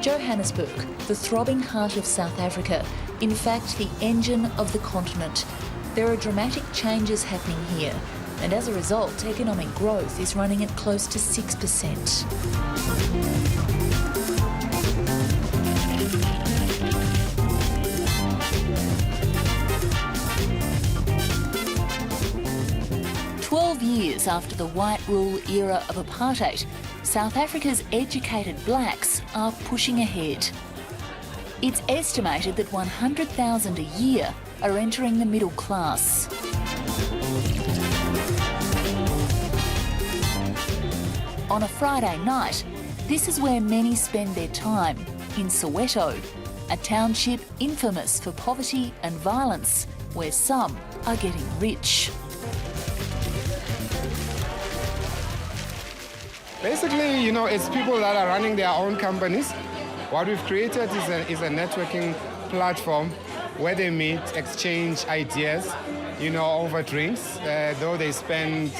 Johannesburg, the throbbing heart of South Africa, in fact the engine of the continent. There are dramatic changes happening here, and as a result, economic growth is running at close to 6%. 12 years after the white rule era of apartheid, South Africa's educated blacks are pushing ahead. It's estimated that 100,000 a year are entering the middle class. On a Friday night, this is where many spend their time, in Soweto, a township infamous for poverty and violence, where some are getting rich. Basically, you know, it's people that are running their own companies. What we've created is a networking platform where they meet, exchange ideas, you know, over drinks, though they spend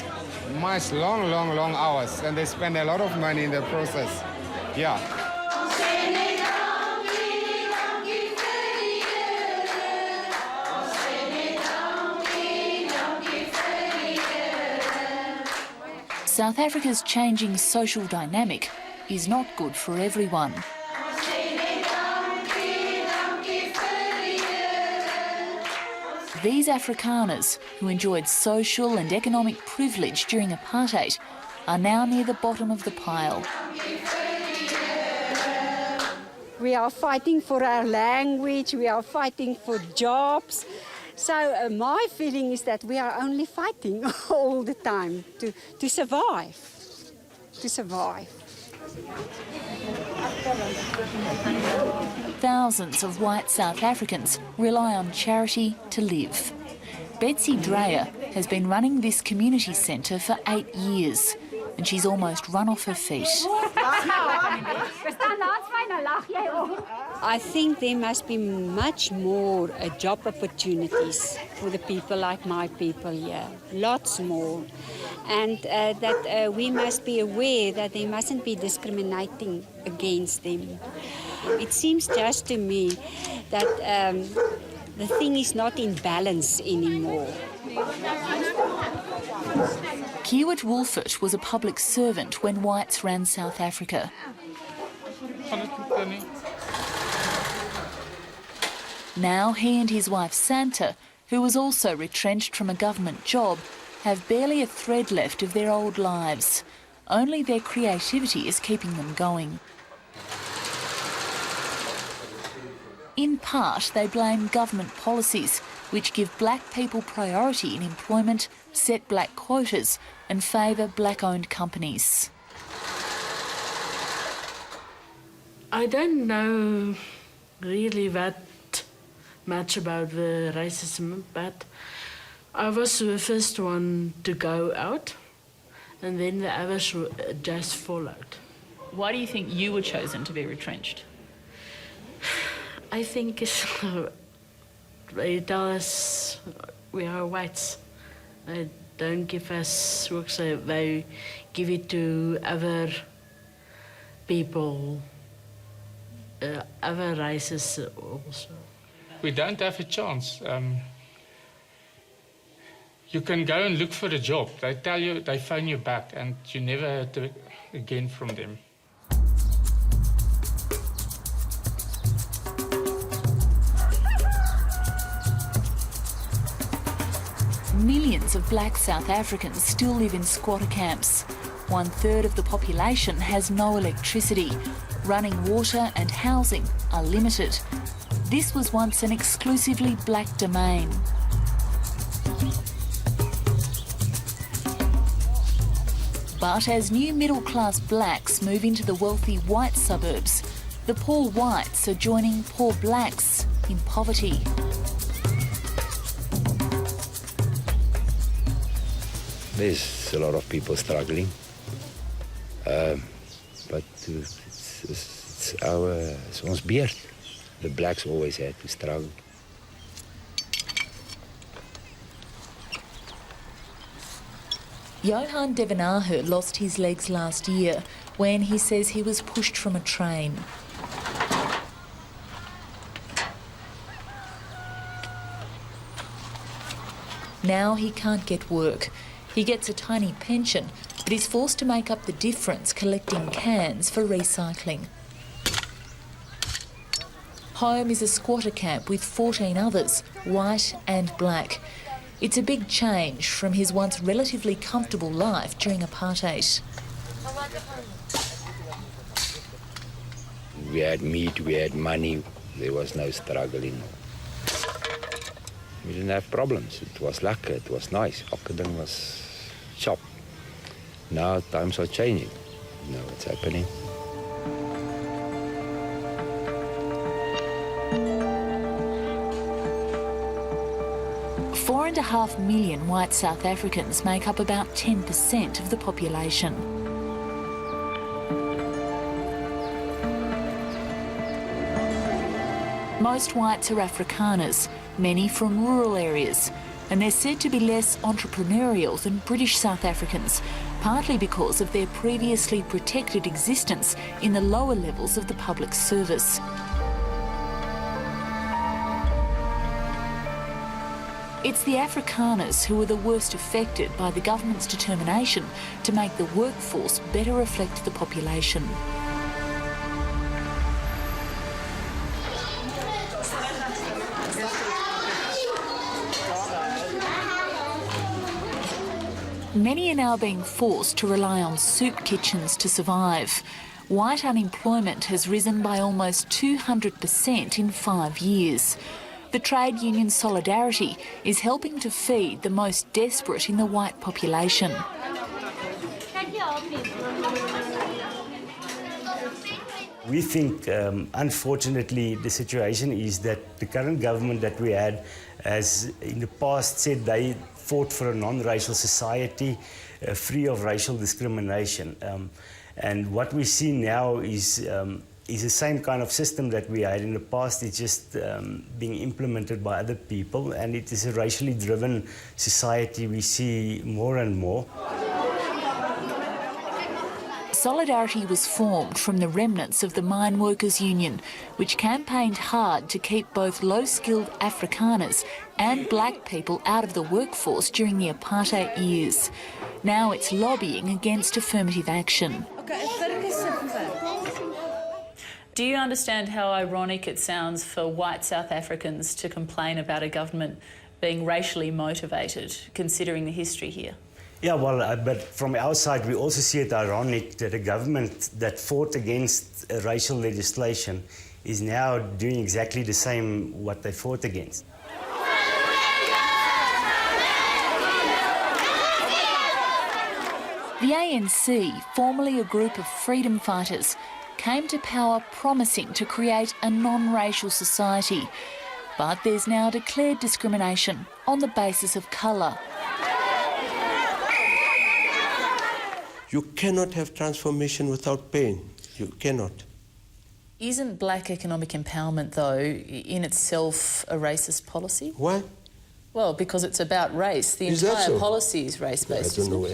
much long hours, and they spend a lot of money in the process. Yeah. South Africa's changing social dynamic is not good for everyone. These Afrikaners, who enjoyed social and economic privilege during apartheid, are now near the bottom of the pile. We are fighting for our language, we are fighting for jobs. So my feeling is that we are only fighting all the time to survive. Thousands of white South Africans rely on charity to live. Betsie Dreyer has been running this community centre for 8 years, and she's almost run off her feet. I think there must be much more job opportunities for the people like my people here, lots more. And that we must be aware that they mustn't be discriminating against them. It seems just to me that the thing is not in balance anymore. Kiewit Wolfert was a public servant when whites ran South Africa. Now he and his wife Santa, who was also retrenched from a government job, have barely a thread left of their old lives. Only their creativity is keeping them going. In part, they blame government policies, which give black people priority in employment, set black quotas and favour black-owned companies. I don't know really that much about the racism, but I was the first one to go out, and then the others just followed. Why do you think you were chosen to be retrenched? I think they tell us we are whites. They don't give us work, so they give it to other people, other races also. We don't have a chance. You can go and look for a job. They tell you, they phone you back, and you never hear again from them. Millions of black South Africans still live in squatter camps. 1/3 of the population has no electricity. Running water and housing are limited. This was once an exclusively black domain. But as new middle-class blacks move into the wealthy white suburbs, the poor whites are joining poor blacks in poverty. There's a lot of people struggling, but it's ons beurt. The blacks always had to struggle. Johan Devenaher lost his legs last year when he says he was pushed from a train. Now he can't get work. He gets a tiny pension, but he's forced to make up the difference collecting cans for recycling. Home is a squatter camp with 14 others, white and black. It's a big change from his once relatively comfortable life during apartheid. We had meat, we had money, there was no struggling. We didn't have problems. It was lekker, it was nice. Elke ding was chop. Now times are changing. You know what's happening. Four and a half million white South Africans make up about 10% of the population. Most whites are Afrikaners, many from rural areas, and they're said to be less entrepreneurial than British South Africans, partly because of their previously protected existence in the lower levels of the public service. It's the Afrikaners who are the worst affected by the government's determination to make the workforce better reflect the population. Many are now being forced to rely on soup kitchens to survive. White unemployment has risen by almost 200% in 5 years. The trade union Solidarity is helping to feed the most desperate in the white population. We think, unfortunately, the situation is that the current government that we had has in the past said they fought for a non-racial society free of racial discrimination. And what we see now is the same kind of system that we had in the past. It's just being implemented by other people, and it is a racially driven society we see more and more. Solidarity was formed from the remnants of the Mine Workers Union, which campaigned hard to keep both low-skilled Afrikaners and black people out of the workforce during the apartheid years. Now it's lobbying against affirmative action. Do you understand how ironic it sounds for white South Africans to complain about a government being racially motivated, considering the history here? Yeah, well, but from our side, we also see it ironic that a government that fought against racial legislation is now doing exactly the same what they fought against. The ANC, formerly a group of freedom fighters, came to power promising to create a non-racial society. But there's now declared discrimination on the basis of colour. You cannot have transformation without pain. You cannot. Isn't black economic empowerment, though, in itself a racist policy? Why? Well, because it's about race. The entire policy is race-based. I don't know.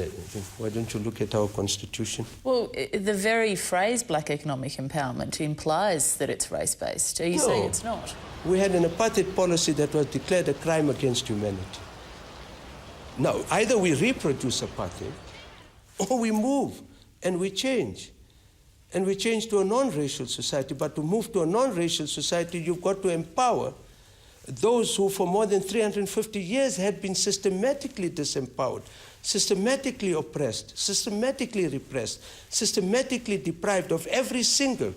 Why don't you look at our constitution? Well, the very phrase black economic empowerment implies that it's race-based. Are you saying it's not? We had an apartheid policy that was declared a crime against humanity. Now, either we reproduce apartheid, or we move and we change. And we change to a non-racial society. But to move to a non-racial society, you've got to empower those who for more than 350 years had been systematically disempowered, systematically oppressed, systematically repressed, systematically deprived of every single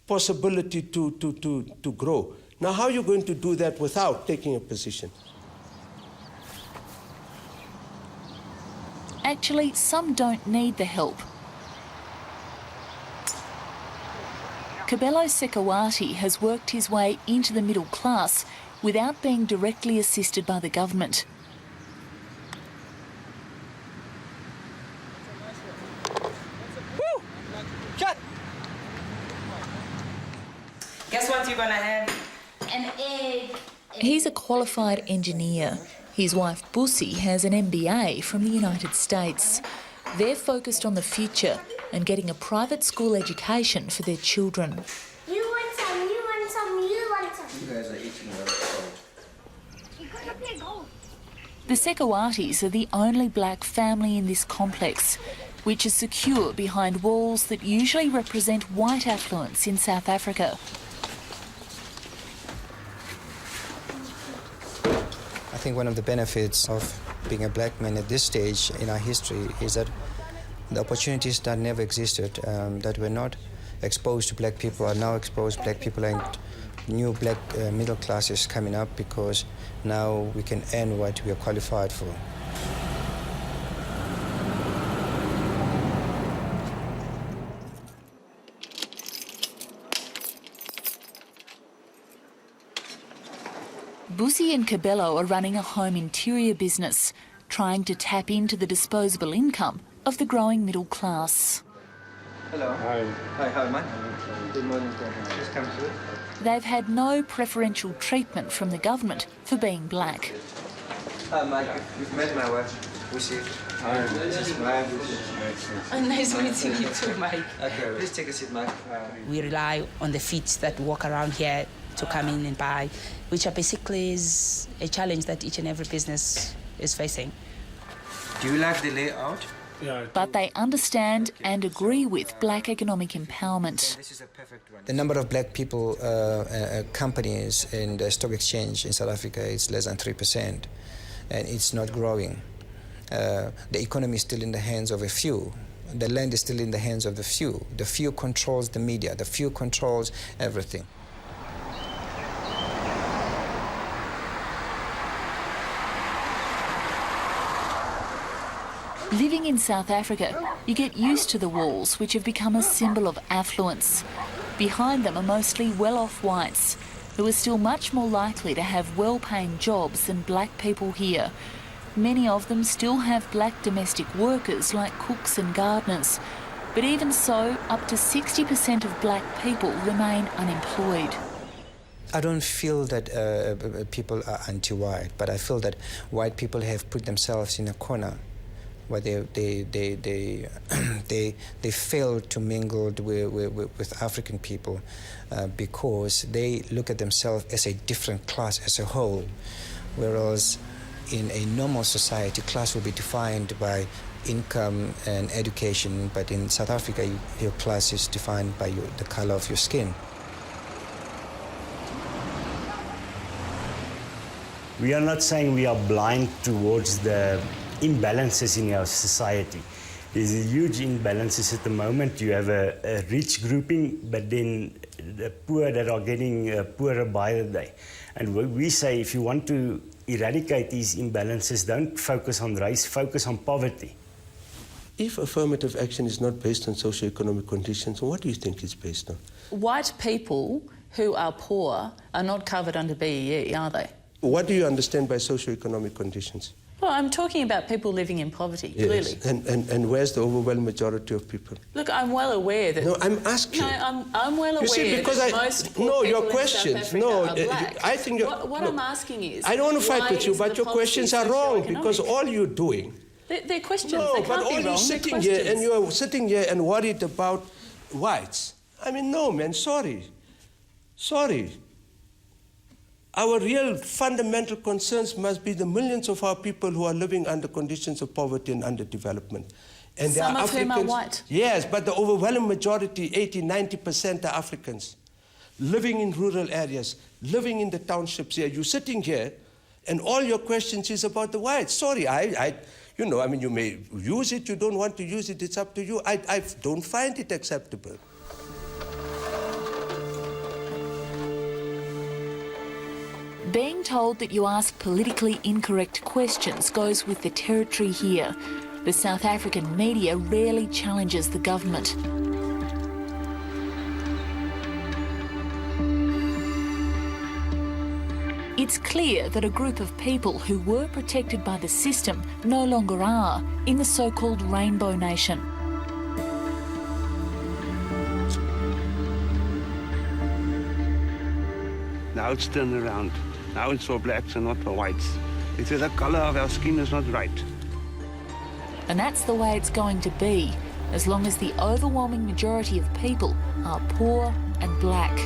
possibility to grow. Now, how are you going to do that without taking a position? Actually, some don't need the help. Kabelo Sekawati has worked his way into the middle class without being directly assisted by the government. Guess what you're gonna have? An egg. He's a qualified engineer. His wife Busi has an MBA from the United States. They're focused on the future and getting a private school education for their children. You want some, you want some, you want some. You guys are eating a lot of salt. You're gonna play golf. The Sekowatis are the only black family in this complex, which is secure behind walls that usually represent white affluence in South Africa. I think one of the benefits of being a black man at this stage in our history is that the opportunities that never existed, that were not exposed to black people, are now exposed. Black people and new black middle classes coming up because now we can earn what we are qualified for. Busi and Cabello are running a home interior business, trying to tap into the disposable income of the growing middle class. Hello. Hi. Hi, how am I? Good morning. Just come through. They've had no preferential treatment from the government for being black. Mike, you've met my wife, Busi. Hi. This is Mike. Nice meeting you too, Mike. Okay, please take a seat, Mike. We rely on the feet that walk around here to come in and buy, which are basically is a challenge that each and every business is facing. Do you like the layout? But they understand and agree with black economic empowerment. This is a perfect one. The number of black people, companies in the stock exchange in South Africa is less than 3%, and it's not growing. The economy is still in the hands of a few. The land is still in the hands of the few. The few controls the media. The few controls everything. Living in South Africa, you get used to the walls, which have become a symbol of affluence. Behind them are mostly well-off whites, who are still much more likely to have well-paying jobs than black people here. Many of them still have black domestic workers like cooks and gardeners. But even so, up to 60% of black people remain unemployed. I don't feel that people are anti-white, but I feel that white people have put themselves in a corner where they fail to mingle with African people because they look at themselves as a different class as a whole, whereas in a normal society, class will be defined by income and education, but in South Africa, your class is defined by the color of your skin. We are not saying we are blind towards the imbalances in our society. There's a huge imbalances at the moment. You have a rich grouping, but then the poor that are getting poorer by the day. And we say if you want to eradicate these imbalances, don't focus on race, focus on poverty. If affirmative action is not based on socio-economic conditions, what do you think it's based on? White people who are poor are not covered under BEE, are they? What do you understand by socio-economic conditions? Well, I'm talking about people living in poverty, yes. clearly. And where's the overwhelming majority of people? Look, I'm well aware that... No, I'm asking. No, I'm well aware you see, because that most poor no, people your questions, in South Africa are black. I think you're... What I'm asking is... I don't want to fight with you, but your questions are wrong socio-economic? because all you're doing... They're questions, No, they but can't all be you're wrong, sitting here and you're sitting here and worried about whites. I mean, no, man, sorry. Our real fundamental concerns must be the millions of our people who are living under conditions of poverty and underdevelopment. And Some they are of whom Africans. are white. Yes, but the overwhelming majority, 80–90% are Africans, living in rural areas, living in the townships here. You're sitting here, and all your questions is about the whites. Sorry, you know, I mean, you may use it, you don't want to use it, it's up to you. I don't find it acceptable. Being told that you ask politically incorrect questions goes with the territory here. The South African media rarely challenges the government. It's clear that a group of people who were protected by the system no longer are in the so-called Rainbow Nation. Now it's turned around. Now it's for blacks and not for whites. It's the colour of our skin is not right. And that's the way it's going to be, as long as the overwhelming majority of people are poor and black.